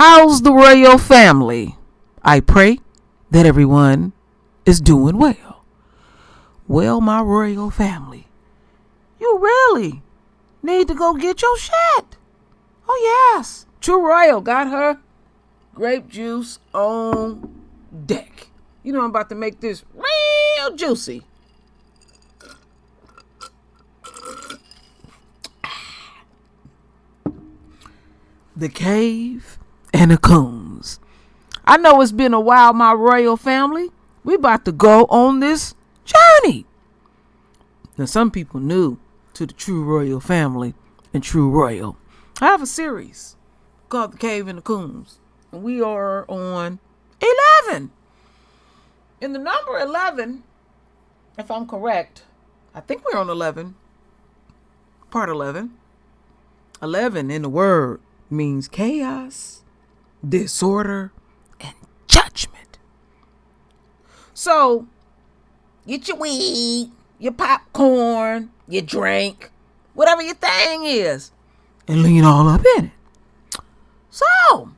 How's the royal family? I pray that everyone is doing well. Well, my royal family, you really need to go get your shot. Oh, yes. True Royal got her grape juice on deck. You know I'm about to make this real juicy. The cave and the Coons. I know it's been a while, my royal family. We about to go on this journey. Now, some people new to the True Royal family and True Royal. I have a series called The Cave and the Coons. And we are on 11. In the number 11, if I'm correct, I think we're on 11. Part 11. 11 in the word means chaos, disorder, and judgment. So, get your weed, your popcorn, your drink, whatever your thing is, and lean all up in it. So,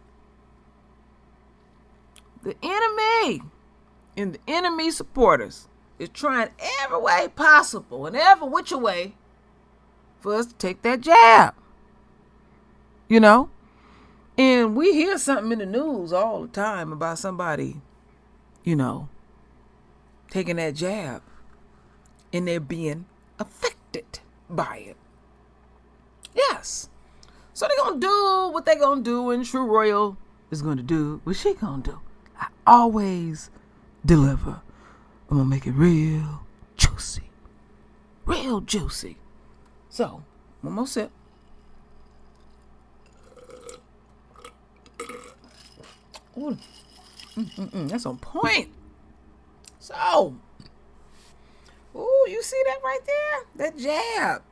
the enemy and the enemy supporters is trying every way possible and every which way for us to take that jab. You know? And we hear something in the news all the time about somebody, taking that jab and they're being affected by it. Yes. So they're going to do what they're going to do, and True Royal is going to do what she going to do. I always deliver. I'm going to make it real juicy. Real juicy. So, one more sip. Ooh. That's on point. So, you see that right there? That jab.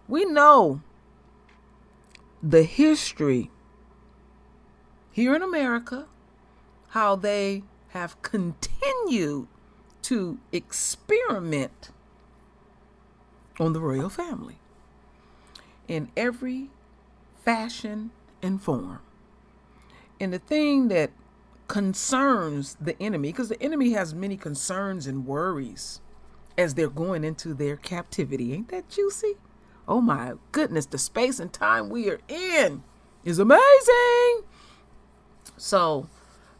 We know the history here in America, how they have continued to experiment on the royal family in every fashion and form. And the thing that concerns the enemy, because the enemy has many concerns and worries as they're going into their captivity. Ain't that juicy? Oh my goodness, the space and time we are in is amazing. So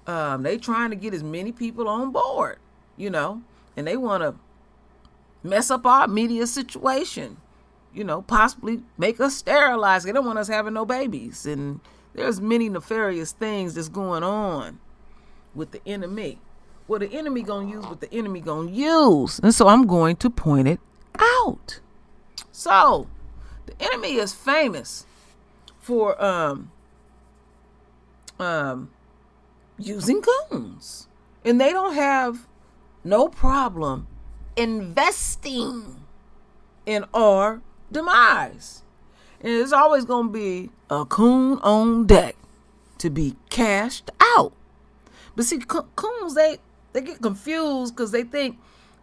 they trying to get as many people on board, and they want to mess up our media situation, possibly make us sterilize. They don't want us having no babies. And there's many nefarious things that's going on with the enemy. Well, the enemy going to use what the enemy going to use. And so I'm going to point it out. So, the enemy is famous for using coons. And they don't have no problem investing in our demise. And there's always going to be a coon on deck to be cashed out. But see, coons, they get confused because they think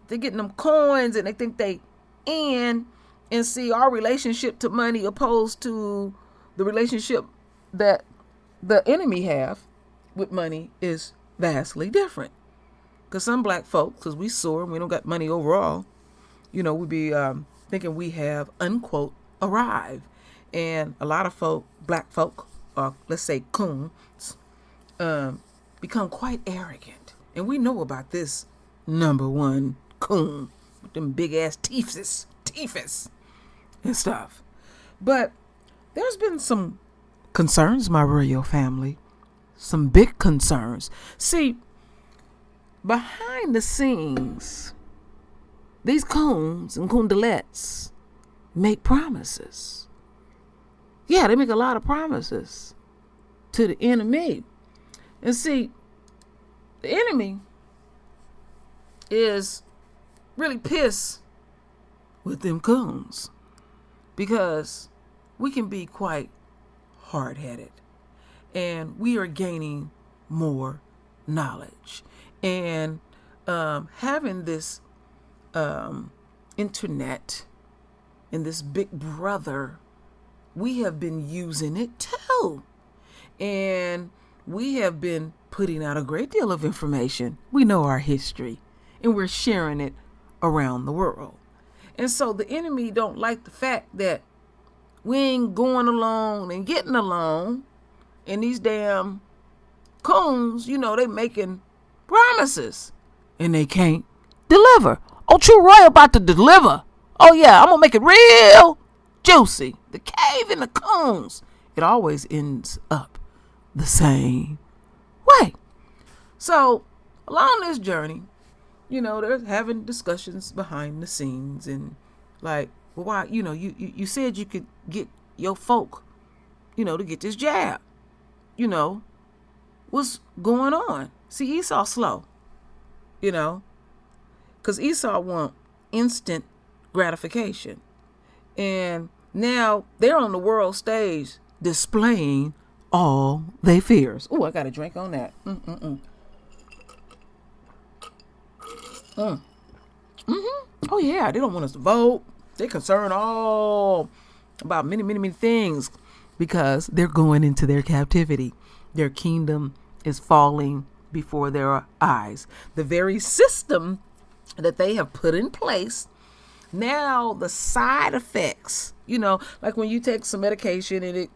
they're getting them coins and they think they in. And see, our relationship to money opposed to the relationship that the enemy have with money is vastly different. Because some black folks, because we soar and we don't got money overall, we be thinking we have, unquote, arrived. And a lot of black folk, or let's say coons, become quite arrogant. And we know about this number one coon with them big ass teeths and stuff. But there's been some concerns, my royal family. Some big concerns. See, behind the scenes, these coons and coondelettes make promises. Yeah, they make a lot of promises to the enemy. And see, the enemy is really pissed with them coons because we can be quite hard-headed and we are gaining more knowledge. And having this internet and this big brother, we have been using it too. And we have been putting out a great deal of information. We know our history, and we're sharing it around the world. And so the enemy don't like the fact that we ain't going along and getting along, and these damn coons, they making promises, and they can't deliver. Oh, True Roy about to deliver. Oh, yeah, I'm going to make it real juicy. The cave and the coons. It always ends up the same way. So, along this journey, they're having discussions behind the scenes and like, well, why, you said you could get your folk, to get this jab. What's going on? See, Esau slow, because Esau want instant gratification. And now they're on the world stage displaying all they fears. Oh, I got a drink on that. Oh, yeah, they don't want us to vote. They're concerned all about many, many, many things because they're going into their captivity. Their kingdom is falling before their eyes. The very system that they have put in place, now the side effects, like when you take some medication and it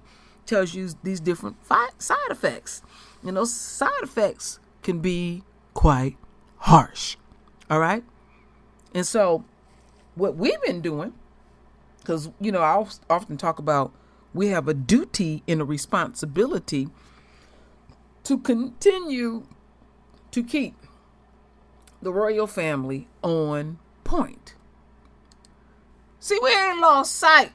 tells you these different side effects. Those side effects can be quite harsh. All right. And so what we've been doing, because, I often talk about we have a duty and a responsibility to continue to keep the royal family on point. See, we ain't lost sight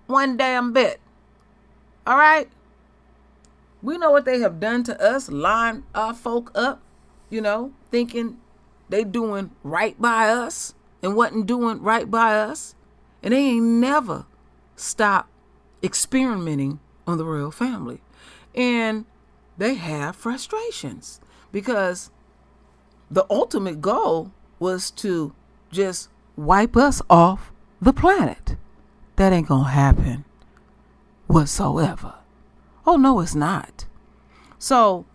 one damn bit. All right? We know what they have done to us, line our folk up, thinking they doing right by us and wasn't doing right by us. And they ain't never stopped experimenting on the royal family. And they have frustrations because the ultimate goal was to just wipe us off the planet. That ain't gonna happen whatsoever. Oh, no, it's not. So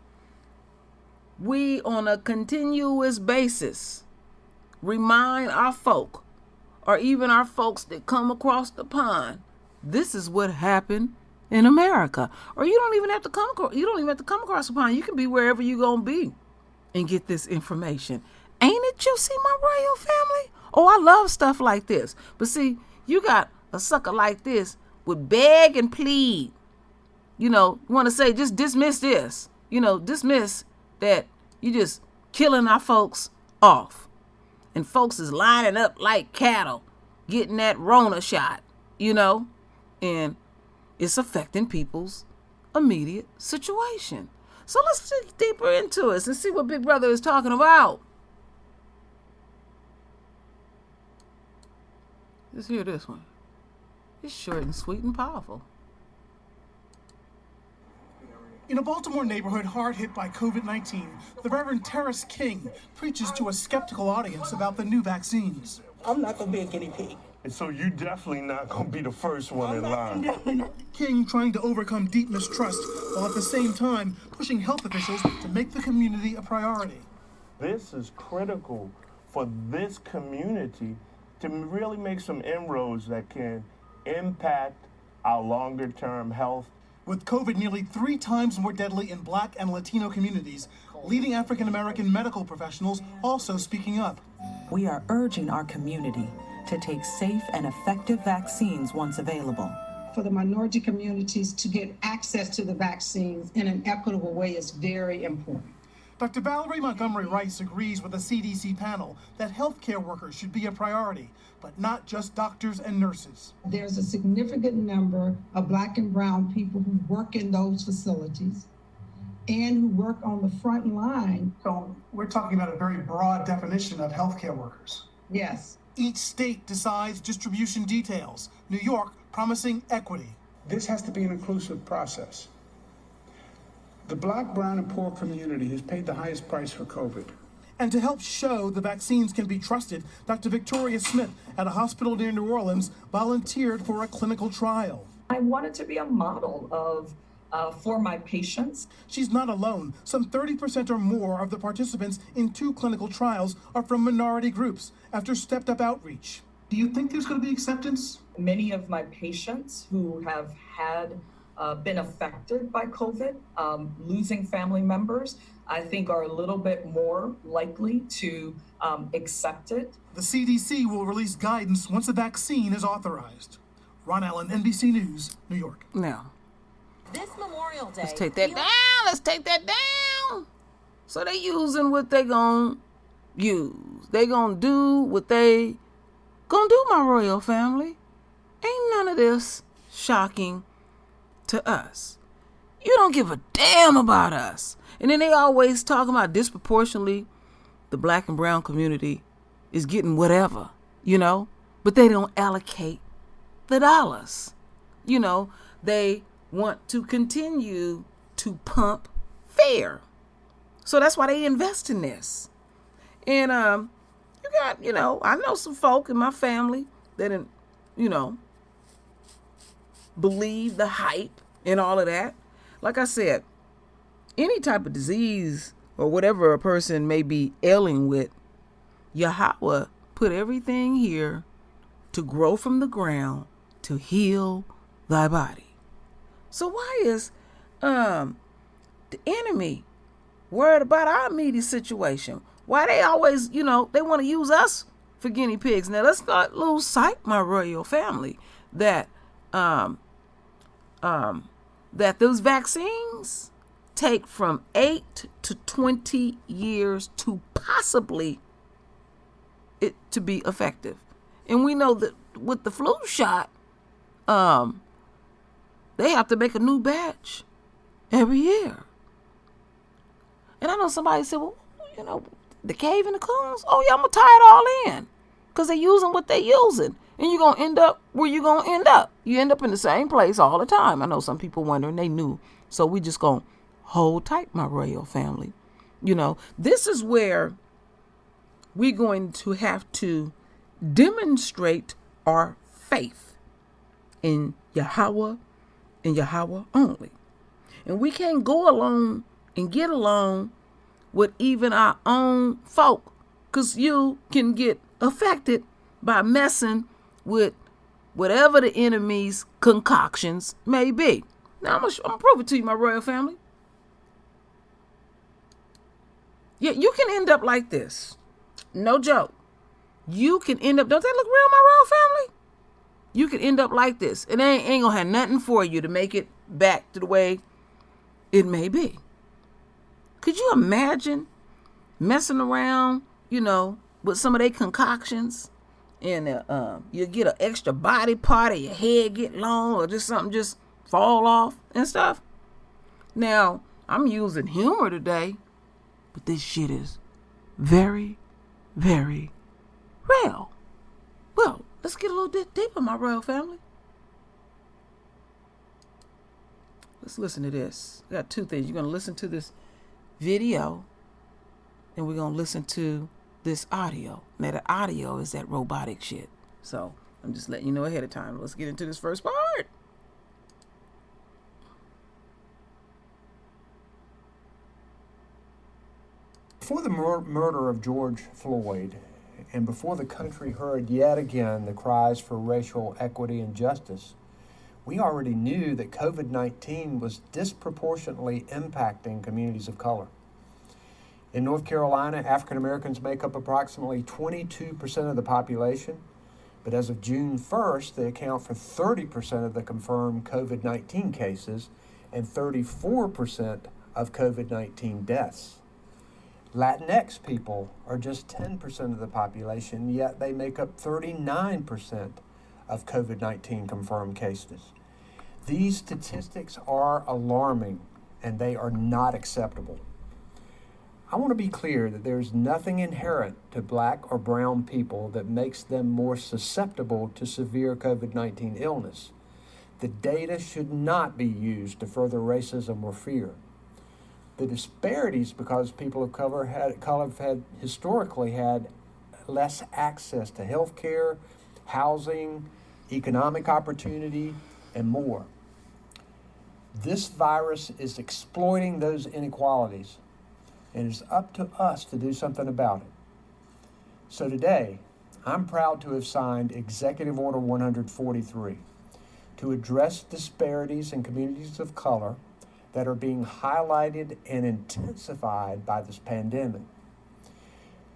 we, on a continuous basis, remind our folk, or even our folks that come across the pond, this is what happened in America. Or you don't even have to come across the pond. You can be wherever you gonna be and get this information. Ain't it juicy, my royal family? Oh, I love stuff like this. But see, you got a sucker like this would beg and plead. You want to say, just dismiss this. Dismiss that you just killing our folks off. And folks is lining up like cattle, getting that Rona shot, and it's affecting people's immediate situation. So let's dig deeper into it and see what Big Brother is talking about. Let's hear this one. It's short and sweet and powerful. In a Baltimore neighborhood hard hit by COVID-19, the Reverend Terrace King preaches to a skeptical audience about the new vaccines. I'm not going to be a guinea pig. And so you definitely not going to be the first one in line. King trying to overcome deep mistrust while at the same time pushing health officials to make the community a priority. This is critical for this community to really make some inroads that can impact our longer-term health. With COVID nearly 3 times more deadly in Black and Latino communities, leading African-American medical professionals also speaking up. We are urging our community to take safe and effective vaccines once available. For the minority communities to get access to the vaccines in an equitable way is very important. Dr. Valerie Montgomery Rice agrees with the CDC panel that healthcare workers should be a priority, but not just doctors and nurses. There's a significant number of Black and brown people who work in those facilities and who work on the front line. So we're talking about a very broad definition of healthcare workers. Yes. Each state decides distribution details. New York promising equity. This has to be an inclusive process. The Black, brown, and poor community has paid the highest price for COVID. And to help show the vaccines can be trusted, Dr. Victoria Smith at a hospital near New Orleans volunteered for a clinical trial. I wanted to be a model of for my patients. She's not alone. Some 30% or more of the participants in 2 clinical trials are from minority groups after stepped-up outreach. Do you think there's going to be acceptance? Many of my patients who have been affected by COVID, losing family members, I think are a little bit more likely to accept it. The CDC will release guidance once a vaccine is authorized. Ron Allen, NBC News, New York. Now, This Memorial Day. let's take that down. Let's take that down. So they using what they gonna use. They gonna do what they gonna do, my royal family. Ain't none of this shocking to us. You don't give a damn about us. And then they always talking about disproportionately the black and brown community is getting whatever, but they don't allocate the dollars. They want to continue to pump fear. So that's why they invest in this. And you got, I know some folk in my family that, believe the hype and all of that. Like I said, any type of disease or whatever a person may be ailing with, Yahweh put everything here to grow from the ground to heal thy body. So why is the enemy worried about our immediate situation? Why they always, they want to use us for guinea pigs? Now let's not lose sight, my royal family, that that those vaccines take from 8 to 20 years to possibly it to be effective. And we know that with the flu shot, they have to make a new batch every year. And I know somebody said, well, the cave and the Coons, oh yeah, I'm going to tie it all in. Because they're using what they're using. And you're going to end up where you're going to end up. You end up in the same place all the time. I know some people wondering, they knew. So we just going to hold tight, my royal family. This is where we're going to have to demonstrate our faith in Yahweh and Yahweh only. And we can't go along and get along with even our own folk, because you can get affected by messing with whatever the enemy's concoctions may be. Now, I'm gonna prove it to you, my royal family. Yeah, you can end up like this. No joke. You can end up, don't they look real, my royal family? You can end up like this. It ain't gonna have nothing for you to make it back to the way it may be. Could you imagine messing around, with some of their concoctions, and you get an extra body part, or your head get long, or just something just fall off and stuff? Now, I'm using humor today, but this shit is very, very real. Well, let's get a little bit deeper, my royal family. Let's listen to this. We got two things. You're going to listen to this video, and we're going to listen to this audio. Now, the audio is that robotic shit. So, I'm just letting you know ahead of time. Let's get into this first part. Before the murder of George Floyd, and before the country heard yet again the cries for racial equity and justice, we already knew that COVID-19 was disproportionately impacting communities of color. In North Carolina, African Americans make up approximately 22% of the population, but as of June 1st, they account for 30% of the confirmed COVID-19 cases and 34% of COVID-19 deaths. Latinx people are just 10% of the population, yet they make up 39% of COVID-19 confirmed cases. These statistics are alarming, and they are not acceptable. I want to be clear that there's nothing inherent to black or brown people that makes them more susceptible to severe COVID-19 illness. The data should not be used to further racism or fear. The disparities because people of color have historically had less access to health care, housing, economic opportunity, and more. This virus is exploiting those inequalities, and it's up to us to do something about it. So today, I'm proud to have signed Executive Order 143 to address disparities in communities of color that are being highlighted and intensified by this pandemic.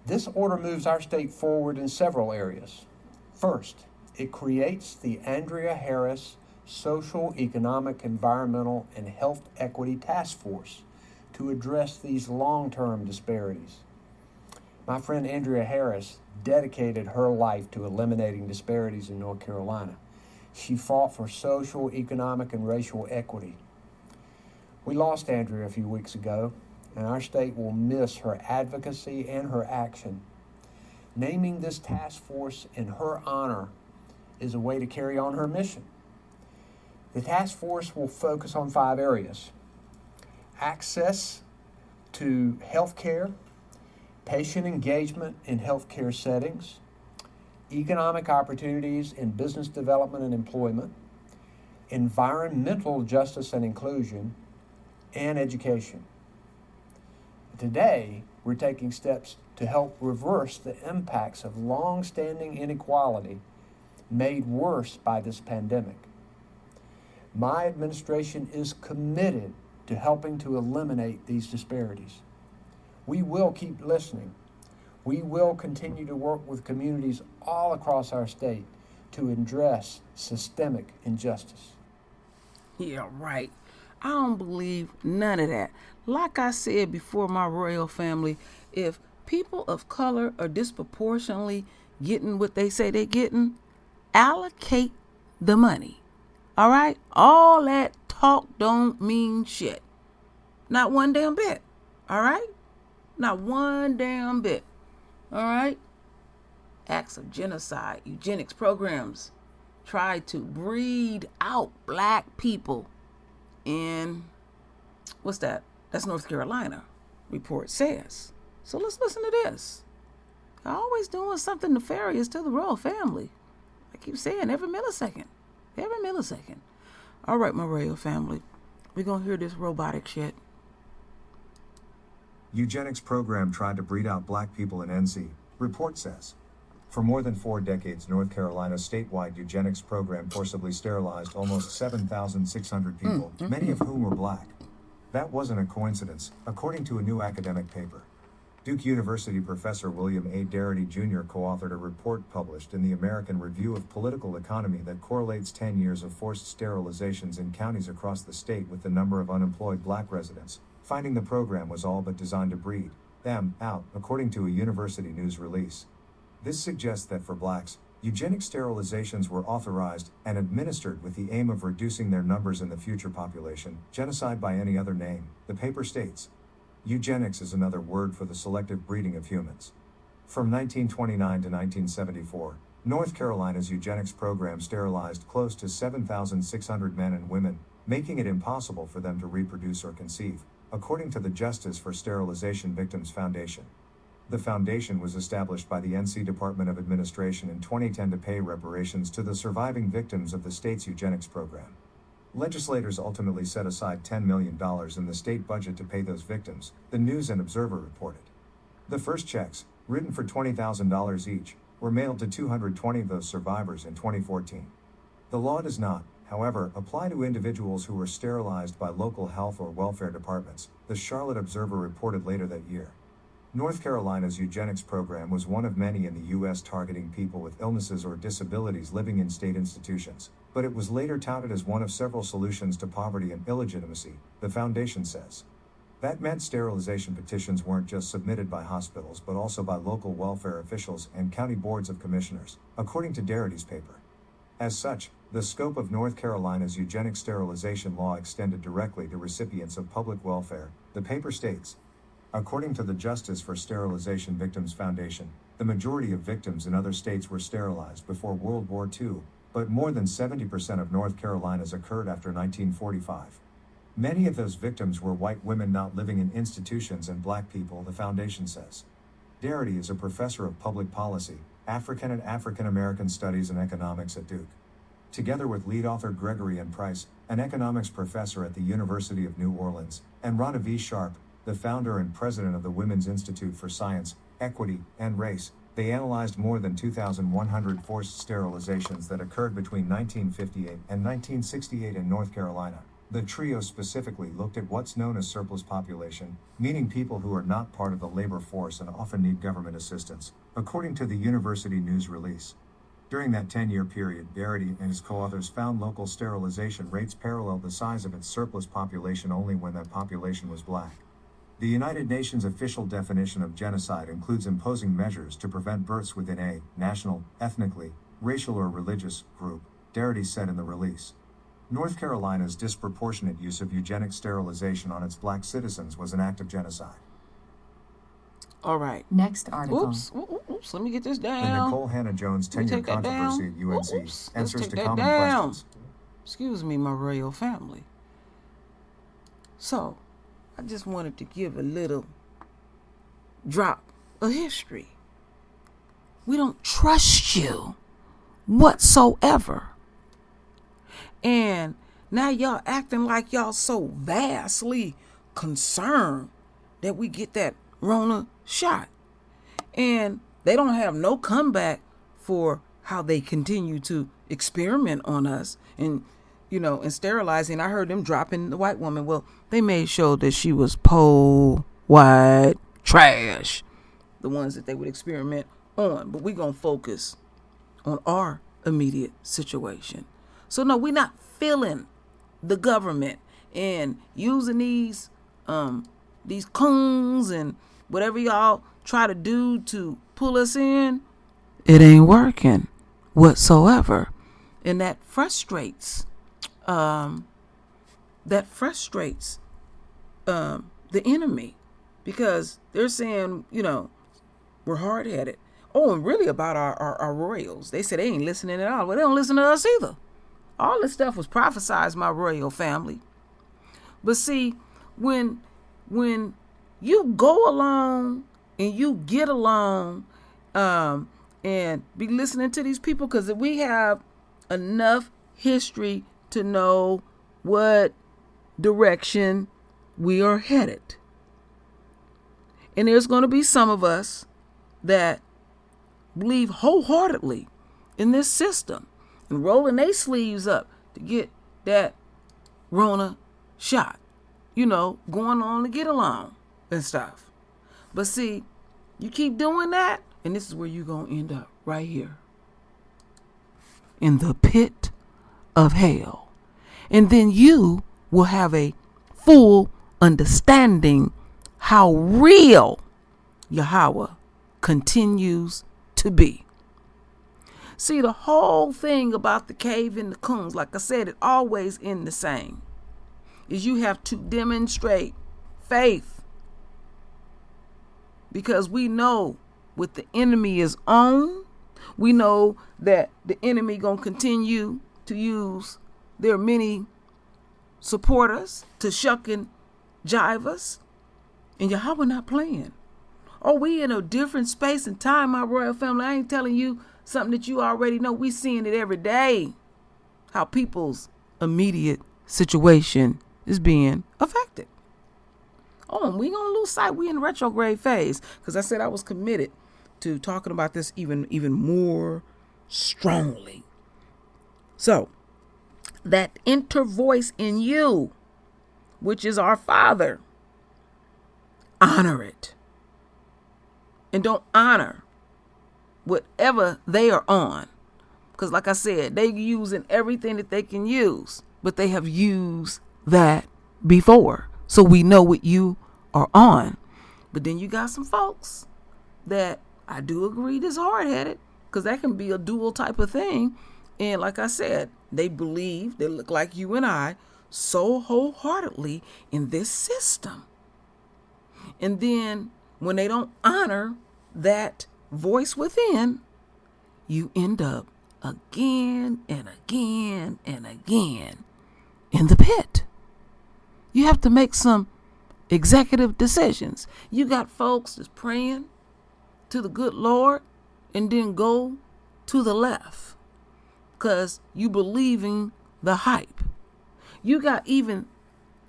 This order moves our state forward in several areas. First, it creates the Andrea Harris Social, Economic, Environmental, and Health Equity Task Force to address these long-term disparities. My friend Andrea Harris dedicated her life to eliminating disparities in North Carolina. She fought for social, economic, and racial equity. We lost Andrea a few weeks ago, and our state will miss her advocacy and her action. Naming this task force in her honor is a way to carry on her mission. The task force will focus on 5 areas: access to health care, patient engagement in healthcare settings, economic opportunities in business development and employment, environmental justice and inclusion, and education. Today, we're taking steps to help reverse the impacts of long-standing inequality made worse by this pandemic. My administration is committed to helping to eliminate these disparities. We will keep listening. We will continue to work with communities all across our state to address systemic injustice. Yeah, right. I don't believe none of that. Like I said before, my royal family, if people of color are disproportionately getting what they say they're getting, allocate the money. All right? All that talk don't mean shit. Not one damn bit. All right? Not one damn bit. All right? Acts of genocide, eugenics programs try to breed out black people in, what's that? That's North Carolina, report says. So let's listen to this. They're always doing something nefarious to the royal family. I keep saying every millisecond. Every millisecond. All right, my royal family. We're going to hear this robotic shit. Eugenics program tried to breed out black people in NC, report says. For more than 4 decades, North Carolina's statewide eugenics program forcibly sterilized almost 7,600 people, many of whom were black. That wasn't a coincidence, according to a new academic paper. Duke University professor William A. Darity Jr. co-authored a report published in the American Review of Political Economy that correlates 10 years of forced sterilizations in counties across the state with the number of unemployed black residents, finding the program was all but designed to breed them out, according to a university news release. This suggests that for blacks, eugenic sterilizations were authorized and administered with the aim of reducing their numbers in the future population, genocide by any other name, the paper states. Eugenics is another word for the selective breeding of humans. From 1929 to 1974, North Carolina's eugenics program sterilized close to 7,600 men and women, making it impossible for them to reproduce or conceive, according to the Justice for Sterilization Victims Foundation. The foundation was established by the NC Department of Administration in 2010 to pay reparations to the surviving victims of the state's eugenics program. Legislators ultimately set aside $10 million in the state budget to pay those victims, the News and Observer reported. The first checks, written for $20,000 each, were mailed to 220 of those survivors in 2014. The law does not, however, apply to individuals who were sterilized by local health or welfare departments, the Charlotte Observer reported later that year. North Carolina's eugenics program was one of many in the U.S. targeting people with illnesses or disabilities living in state institutions, but it was later touted as one of several solutions to poverty and illegitimacy, the foundation says. That meant sterilization petitions weren't just submitted by hospitals but also by local welfare officials and county boards of commissioners, according to Darity's paper. As such, the scope of North Carolina's eugenic sterilization law extended directly to recipients of public welfare, the paper states. According to the Justice for Sterilization Victims Foundation, the majority of victims in other states were sterilized before World War II, but more than 70% of North Carolina's occurred after 1945. Many of those victims were white women not living in institutions and black people, the foundation says. Darity is a professor of public policy, African and African American studies and economics at Duke. together with lead author Gregory N. Price, an economics professor at the University of New Orleans, and Ronna V. Sharp, the founder and president of the Women's Institute for Science, Equity, and Race, they analyzed more than 2,100 forced sterilizations that occurred between 1958 and 1968 in North Carolina. The trio specifically looked at what's known as surplus population, meaning people who are not part of the labor force and often need government assistance, according to the university news release. During that 10-year period, Garrity and his co-authors found local sterilization rates paralleled the size of its surplus population only when that population was black. The United Nations official definition of genocide includes imposing measures to prevent births within a national, ethnically, racial, or religious group, Garrity said in the release. North Carolina's disproportionate use of eugenic sterilization on its black citizens was an act of genocide. All right. Next article. Oops, let me get this The down. Nicole Hannah Jones tenure controversy at UNC Let's answers take to that common down. questions. Excuse me, my royal family. So, I just wanted to give a little drop of history. We don't trust you whatsoever. And now y'all acting like y'all so vastly concerned that we get that Rona shot. And they don't have no comeback for how they continue to experiment on us and, and sterilizing. I heard them dropping the white woman. Well, they made sure that she was white trash, the ones that they would experiment on. But we're going to focus on our immediate situation. So no, we're not feeling the government and using these Coons and whatever y'all try to do to pull us in. It ain't working whatsoever, and that frustrates the enemy, because they're saying we're hard-headed. Oh, and really about our royals, they said they ain't listening at all. Well, they don't listen to us either. All this stuff was prophesized, my royal family. But see, when you go along and you get along and be listening to these people, because we have enough history to know what direction we are headed. And there's going to be some of us that believe wholeheartedly in this system and rolling their sleeves up to get that Rona shot, going on to get along and stuff. But see, you keep doing that, and this is where you're going to end up, right here in the pit of hell. And then you will have a full understanding how real Yahweh continues to be. See, the whole thing about the cave and the Coons, like I said, it always ends the same, is you have to demonstrate faith. Because we know what the enemy is on. We know that the enemy going to continue to use their many supporters to shuck and jive us. And Yahweh not playing. Oh, we in a different space and time, my royal family. I ain't telling you something that you already know. We seeing it every day. How people's immediate situation is being affected. Oh, and we gonna lose sight. We in retrograde phase. Because I said I was committed to talking about this even more strongly. So, that inner voice in you, which is our Father, honor it. And don't honor whatever they are on. Because like I said, they using everything that they can use. But they have used that before. So we know what you are on. But then you got some folks that I do agree is hard-headed. Because that can be a dual type of thing. And like I said, they believe, they look like you and I, so wholeheartedly in this system. And then when they don't honor that voice within, you end up again and again and again in the pit. You have to make some executive decisions. You got folks that's praying to the good Lord and then go to the left. because you believing the hype. You got even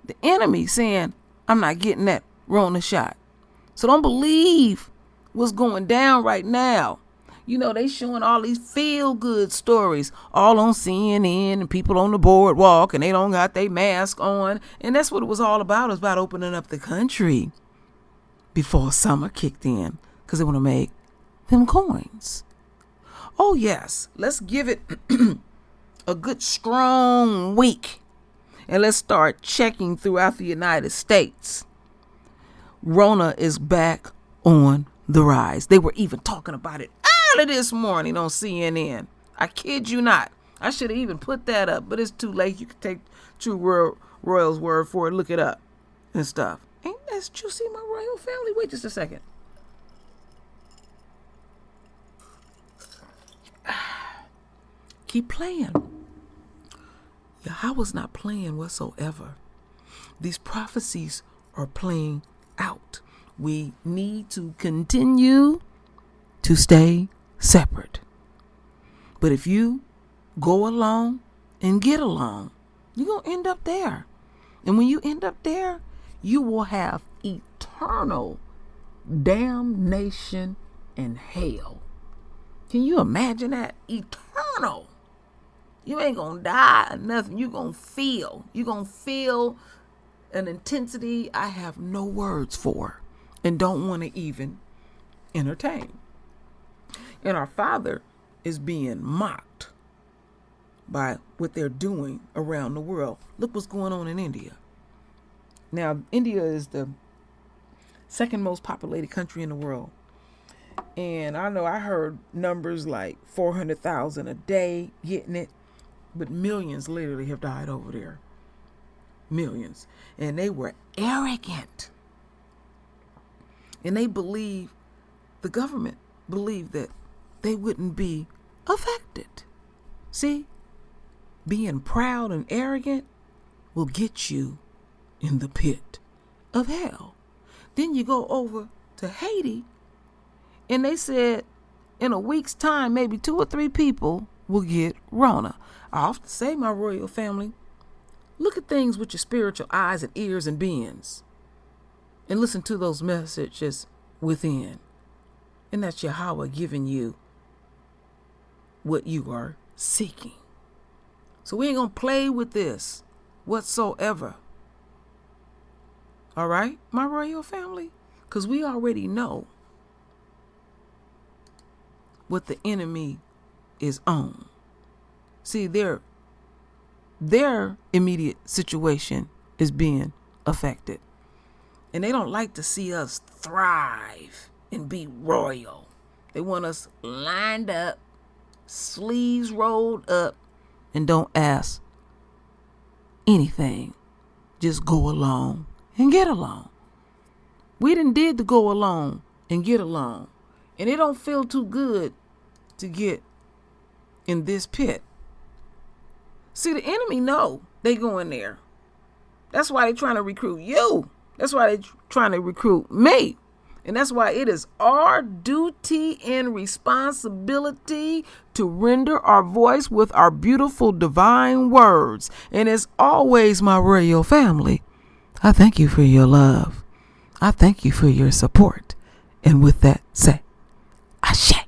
the enemy saying, I'm not getting that Rona shot. So don't believe what's going down right now. You know, they showing all these feel-good stories all on CNN and people on the boardwalk and they don't got their mask on. And that's what it was all about. It was about opening up the country before summer kicked in because they want to make them coins. Oh, yes. Let's give it a good strong week. And let's start checking throughout the United States. Rona is back on the rise. They were even talking about it early this morning on CNN. I kid you not. I should have even put that up, but it's too late. You can take True Royal's word for it. Look it up and stuff. Ain't that juicy, my royal family? Wait just a second. Keep playing. Yahweh's not playing whatsoever. These prophecies are playing out. We need to continue to stay separate. But if you go along and get along, you're going to end up there. And when you end up there, you will have eternal damnation and hell. Can you imagine that? Eternal. You ain't going to die or nothing. You're going to feel. You're going to feel an intensity I have no words for and don't want to even entertain. And our Father is being mocked by what they're doing around the world. Look what's going on in India. Now, India is the second most populated country in the world. And I know I heard numbers like 400,000 a day getting it, but millions literally have died over there. Millions. And they were arrogant. And they believe, the government believed that they wouldn't be affected. See, being proud and arrogant will get you in the pit of hell. Then you go over to Haiti, and they said in a week's time, maybe 2 or 3 people will get Rona. I often say, my royal family, look at things with your spiritual eyes and ears and beings, and listen to those messages within. And that's Yahweh giving you what you are seeking. So we ain't going to play with this whatsoever. All right, my royal family? Because we already know what the enemy is on. See, their immediate situation is being affected. And they don't like to see us thrive and be royal. They want us lined up, sleeves rolled up, and don't ask anything. Just go along and get along. We done did the go along and get along. And it don't feel too good to get in this pit. See, the enemy know they go in there. That's why they trying to recruit you. That's why they trying to recruit me. And that's why it is our duty and responsibility to render our voice with our beautiful divine words. And as always, my royal family, I thank you for your love. I thank you for your support. And with that, say, Ashe.